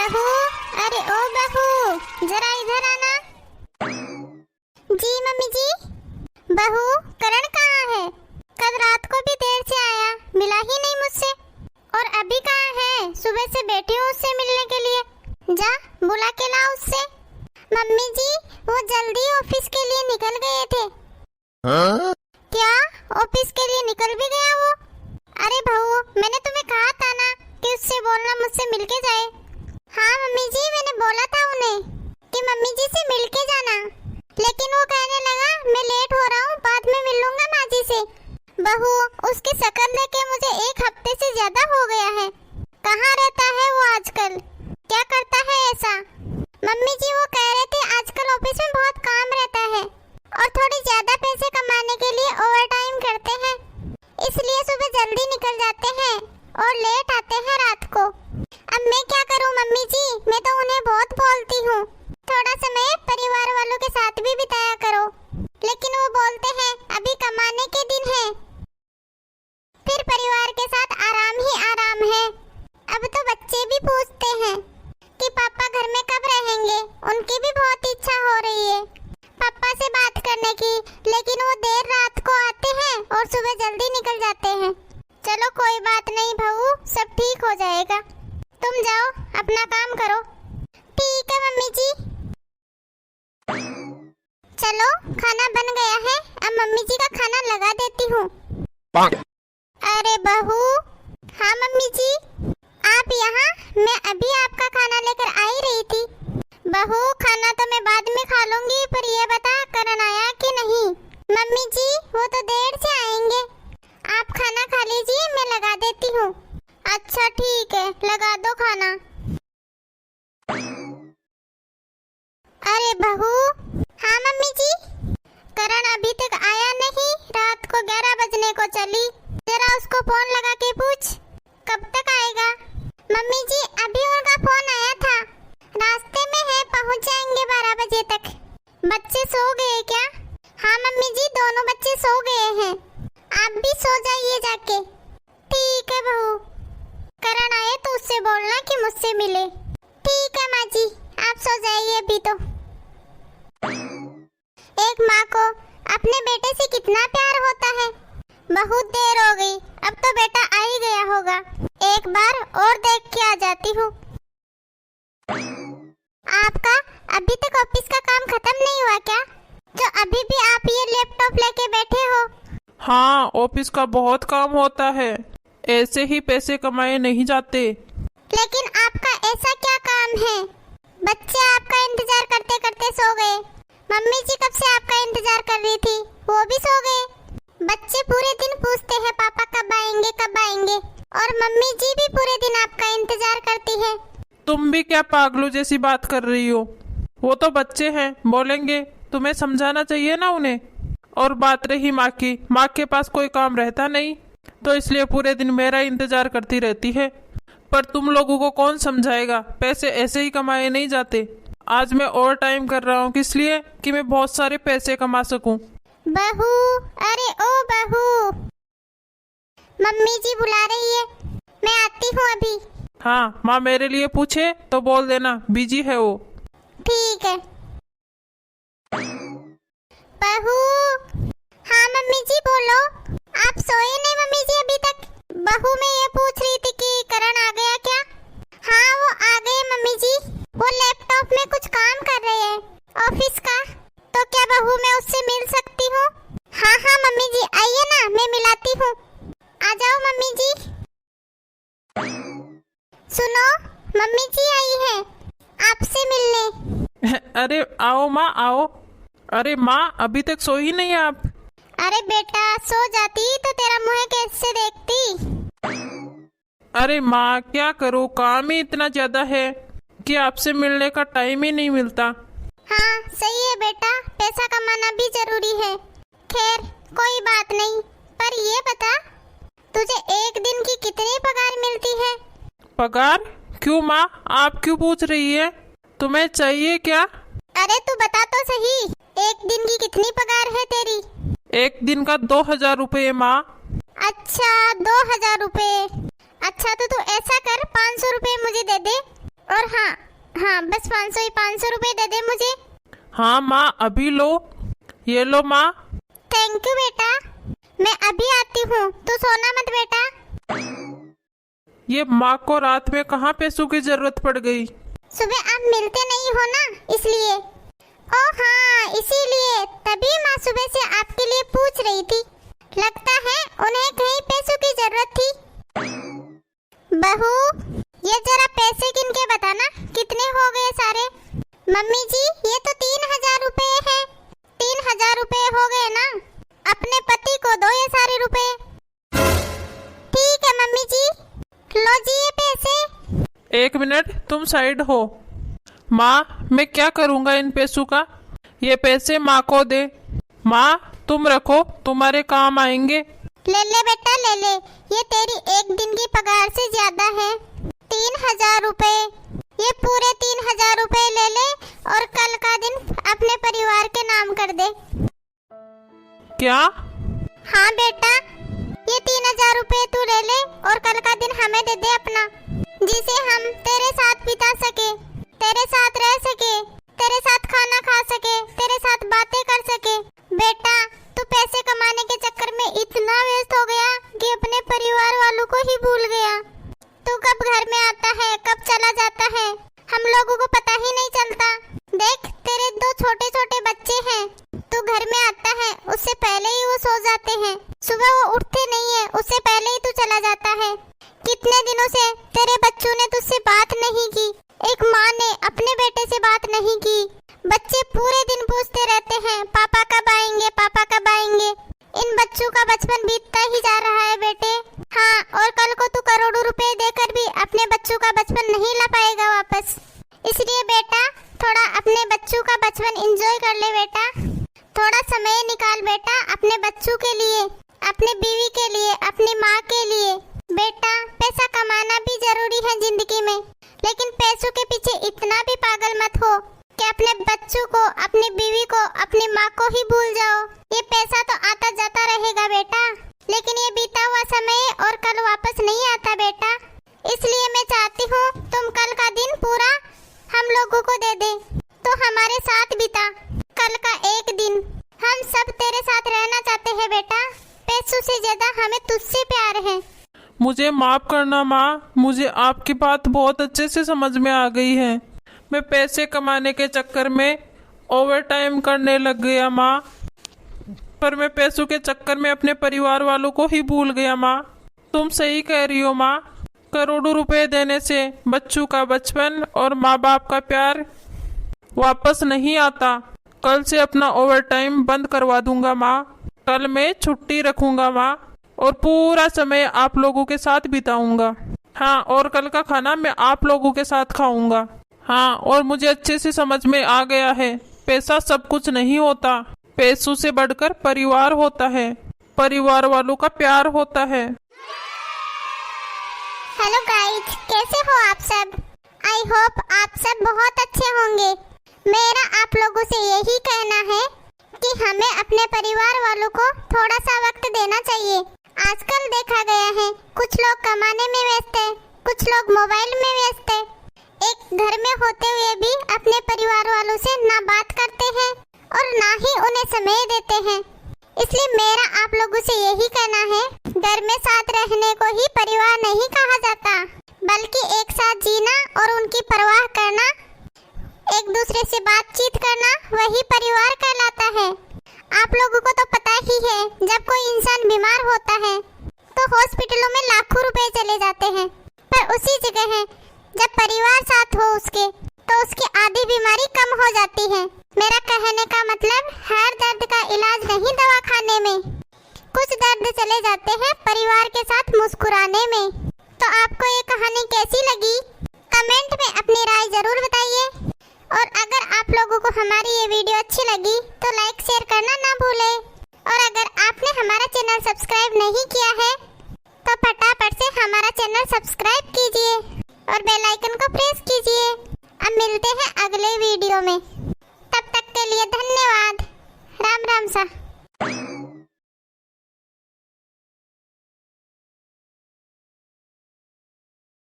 बहू, अरे ओ बहू, जरा इधर आना। जी मम्मी जी। बहू, करण कहाँ है? कल रात को भी देर से आया, मिला ही नहीं मुझसे। और अभी कहाँ है? सुबह से बैठी हूँ उससे मिलने के लिए। जा बुला के ला उससे। मम्मी जी, वो जल्दी ऑफिस के लिए निकल गए थे। हाँ? क्या ऑफिस के लिए निकल भी गया वो? अरे बहू, मैंने तुम्हें कहा था ना कि उससे बोलना मुझसे मिलके जाए। हाँ मम्मी जी, मैंने बोला था उन्हें कि मम्मी जी से मिलके जाना, लेकिन वो कहने लगा मैं लेट हो रहा हूँ, बाद में मिल लूंगा माँ जी से। बहू, उसकी शक्ल देखे मुझे 1 हफ्ते से ज्यादा हो गया है। कहाँ रहता है वो आजकल? क्या करता है ऐसा? मम्मी जी, वो कह रहे थे आजकल ऑफिस में बहुत काम रहता है और थोड़ी ज्यादा पैसे कमाने के लिए ओवर टाइम करते हैं, इसलिए सुबह जल्दी निकल जाते हैं और लेट आते हैं रात को। अब मैं क्या करूं मम्मी जी, मैं तो उन्हें बहुत बोलती हूँ थोड़ा समय परिवार वालों के साथ भी बिताया करो, लेकिन वो बोलते हैं अभी कमाने के दिन है, फिर परिवार के साथ आराम ही आराम है। अब तो बच्चे भी पूछते हैं कि पापा घर में कब रहेंगे, उनकी भी बहुत इच्छा हो रही है पापा से बात करने की, लेकिन वो देर रात को आते हैं और सुबह जल्दी निकल जाते हैं। चलो कोई बात नहीं बहू, सब ठीक हो जाएगा, तुम जाओ अपना काम करो। ठीक है मम्मी जी। चलो खाना बन गया है, अब मम्मी जी का खाना लगा देती हूँ। अरे बहू। हाँ मम्मी जी। आप यहाँ? मैं अभी आपका खाना लेकर आ ही रही थी। बहू, खाना तो मैं बाद में खा लूंगी, पर ये बता करण आया कि नहीं? मम्मी जी, वो तो देर से आएंगे, आप खाना खा लीजिए, मैं लगा देती हूँ। अच्छा ठीक है, लगा दो खाना। अरे बहू। हाँ मम्मी जी। करण अभी तक आया नहीं, रात को 11 बजने को चली, जरा उसको फोन लगा के पूछ कब तक आएगा। मम्मी जी, अभी उनका फोन आया था, रास्ते में है, पहुंच जाएंगे 12 बजे तक। बच्चे सो गए क्या? हाँ मम्मी जी, दोनों बच्चे सो गए हैं, आप भी सो जाइए जाके। ठीक है बहू, करण आए तो उससे बोलना कि मुझसे मिले। ठीक है माँ जी, आप सो जाइए अभी तो। एक माँ को अपने बेटे से कितना प्यार होता है। बहुत देर हो गई, अब तो बेटा आ ही गया होगा, एक बार और देख के आ जाती हूँ। आपका अभी तक ऑफिस का काम खत्म नहीं हुआ क्या, जो अभी भी आप ये लैपटॉप लेके बैठे हो? हाँ, ऑफिस का बहुत काम होता है, ऐसे ही पैसे कमाए नहीं जाते। लेकिन आपका ऐसा क्या काम है? बच्चे आपका इंतजार करते करते सो गए, मम्मी जी कब से आपका इंतजार कर रही थी, वो भी सो गए। बच्चे पूरे दिन पूछते हैं पापा कब आएंगे कब आएंगे, और मम्मी जी भी पूरे दिन आपका इंतजार करती है। तुम भी क्या पागलों जैसी बात कर रही हो? वो तो बच्चे हैं, बोलेंगे, तुम्हें समझाना चाहिए ना उन्हें। और बात रही माँ की, माँ के पास कोई काम रहता नहीं, तो इसलिए पूरे दिन मेरा इंतजार करती रहती है। पर तुम लोगों को कौन समझाएगा, पैसे ऐसे ही कमाए नहीं जाते। आज मैं ओवर टाइम कर रहा हूँ, किस लिए? कि मैं बहुत सारे पैसे कमा सकूं। बहू, अरे ओ बहू, मम्मी जी बुला रही है, मैं आती हूँ अभी। हाँ, माँ मेरे लिए पूछे तो बोल देना बिजी है वो। ठीक है। बहू। हाँ मम्मी जी बोलो। आप सोए नहीं मम्मी जी अभी तक? बहू, मैं ये पूछ रही थी कि करण आ गया क्या? हाँ वो आ गए मम्मी जी, वो लैपटॉप में कुछ काम कर रहे हैं ऑफिस का, तो क्या बहू मैं उससे मिल सकती हूँ? हाँ हाँ मम्मी जी, आइए ना, मैं मिलाती हूँ, आ जाओ मम्मी जी। सुनो, मम्मी जी आई है आपसे मिलने। अरे आओ माँ आओ। अरे माँ, अभी तक सोई नहीं आप? अरे बेटा, सो जाती तो तेरा मुंह कैसे देखती। अरे माँ, क्या करूँ, काम ही इतना ज्यादा है कि आपसे मिलने का टाइम ही नहीं मिलता। हाँ सही है बेटा, पैसा कमाना भी जरूरी है। खैर कोई बात नहीं, पर ये बता तुझे एक दिन की कितनी पगार मिलती है? पगार? क्यों माँ, आप क्यों पूछ रही है? तुम्हें चाहिए क्या? अरे तू बता तो सही, एक दिन की कितनी पगार है तेरी? एक दिन का 2000 रुपये माँ। अच्छा 2000 रुपए। अच्छा तो तू ऐसा कर, 500 रुपए मुझे दे दे, और हाँ हाँ बस 500 रुपए दे दे मुझे। हाँ माँ अभी लो, ये लो माँ। थैंक यू बेटा, मैं अभी आती हूँ, तू सोना मत बेटा। ये माँ को रात में कहाँ पैसों की जरूरत पड़ गई। सुबह आप मिलते नहीं हो ना इसलिए। ओ हाँ इसीलिए, तभी माँ सुबह से आपके लिए पूछ रही थी। लगता है उन्हें कहीं पैसों की जरूरत थी। बहू ये जरा पैसे गिन के बताना कितने हो गए सारे। मम्मी जी ये तो 3000 रुपए है। 3000 रुपए हो गए ना, अपने पति को दो ये सारे रुपए। ठीक है मम्मी जी, लो जी ये पैसे। 1 मिनट तुम साइड हो। माँ मैं क्या करूँगा इन पैसों का, ये पैसे माँ को दे। माँ तुम रखो, तुम्हारे काम आएंगे। ले ले बेटा ले ले, ये तेरी एक दिन की पगार से ज्यादा है। 3000 रुपए, ये पूरे 3000 रुपए ले ले और कल का दिन अपने परिवार के नाम कर दे। क्या? हाँ बेटा, ये 3000 रुपए तू ले ले और कल का दिन हमें दे दे अपना, जिसे हम तेरे साथ बिता सके, तेरे साथ रह सके, तेरे साथ खाना खा सके, तेरे साथ बातें कर सके। बेटा तू पैसे कमाने के चक्कर में इतना व्यस्त हो गया कि अपने परिवार वालों को ही भूल गया। तू कब घर में आता है, कब चला जाता है, हम लोगों को पता ही नहीं चलता। देख तेरे 2 छोटे छोटे बच्चे हैं, तू घर में आता है उससे पहले ही वो सो जाते हैं, सुबह वो उठते नहीं है उससे पहले ही तू चला जाता है। कितने दिनों से तेरे बच्चों ने तुझसे बात नहीं की, एक माँ ने अपने बेटे से बात नहीं की। बच्चे पूरे दिन पूछते रहते हैं पापा कब आएंगे, पापा कब आएंगे। इन बच्चों का बचपन बीतता ही जा रहा है बेटे। हाँ और कल को तू करोड़ों रुपए देकर भी अपने बच्चों का बचपन नहीं ला पाएगा वापस। इसलिए बेटा थोड़ा अपने बच्चों का बचपन एंजॉय कर ले बेटा, थोड़ा समय निकाल बेटा अपने बच्चों के लिए, अपने बीवी के लिए, अपनी माँ के लिए। बेटा पैसा कमाना भी जरूरी है जिंदगी में, लेकिन पैसों के पीछे इतना भी पागल मत हो कि अपने बच्चों को, अपनी बीवी को, अपनी माँ को ही भूल जाओ। ये पैसा तो आता जाता रहेगा बेटा, लेकिन ये बीता हुआ समय और कल वापस नहीं आता बेटा। इसलिए मैं चाहती हूँ तुम कल का दिन पूरा हम लोगों को दे दे, तो हमारे साथ बिता कल का एक दिन। हम सब तेरे साथ रहना चाहते हैं बेटा, पैसों से ज्यादा हमें तुझसे प्यार है। मुझे माफ करना माँ, मुझे आपकी बात बहुत अच्छे से समझ में आ गई है। मैं पैसे कमाने के चक्कर में ओवर टाइम करने लग गया माँ, पर मैं पैसों के चक्कर में अपने परिवार वालों को ही भूल गया माँ। तुम सही कह रही हो माँ, करोड़ों रुपए देने से बच्चों का बचपन और माँ बाप का प्यार वापस नहीं आता। कल से अपना ओवर टाइम बंद करवा दूंगा माँ, कल मैं छुट्टी रखूंगा माँ और पूरा समय आप लोगों के साथ बिताऊंगा। हाँ और कल का खाना मैं आप लोगों के साथ खाऊंगा। हाँ और मुझे अच्छे से समझ में आ गया है, पैसा सब कुछ नहीं होता, पैसों से बढ़कर परिवार होता है, परिवार वालों का प्यार होता है। हेलो गाइस, कैसे हो आप सब? आई होप आप सब बहुत अच्छे होंगे। मेरा आप लोगों से यही कहना है कि हमें अपने परिवार वालों को थोड़ा सा वक्त देना चाहिए। आजकल देखा गया है कुछ लोग कमाने में व्यस्त है, कुछ लोग मोबाइल में व्यस्त है, एक घर में होते हुए भी अपने परिवार वालों से ना बात करते हैं और ना ही उन्हें समय देते हैं। इसलिए मेरा आप लोगों से यही कहना है, घर में साथ रहने को ही परिवार नहीं कहा जाता, बल्कि एक साथ जीना और उनकी परवाह करना, एक दूसरे से बातचीत करना, वही परिवार कहलाता है। आप लोगों को तो पता ही है, जब कोई इंसान बीमार होता है तो हॉस्पिटलों में लाखों रुपए चले जाते हैं, पर उसी जगह है जब परिवार साथ हो उसके, तो उसकी आधी बीमारी कम हो जाती है। मेरा कहने का मतलब हर दर्द का इलाज नहीं दवाखाने में, कुछ दर्द चले जाते हैं परिवार के साथ मुस्कुराने में। तो आपको ये कहानी कैसी लगी? कमेंट में अपनी राय जरूर बताइए, और अगर आप लोगों को हमारी ये वीडियो अच्छी लगी तो लाइक शेयर करना ना भूलें। और अगर आपने हमारा चैनल सब्सक्राइब नहीं किया है तो फटाफट से हमारा चैनल सब्सक्राइब कीजिए और बेल आइकन को प्रेस कीजिए। अब मिलते हैं अगले वीडियो में, तब तक के लिए धन्यवाद। राम राम सा।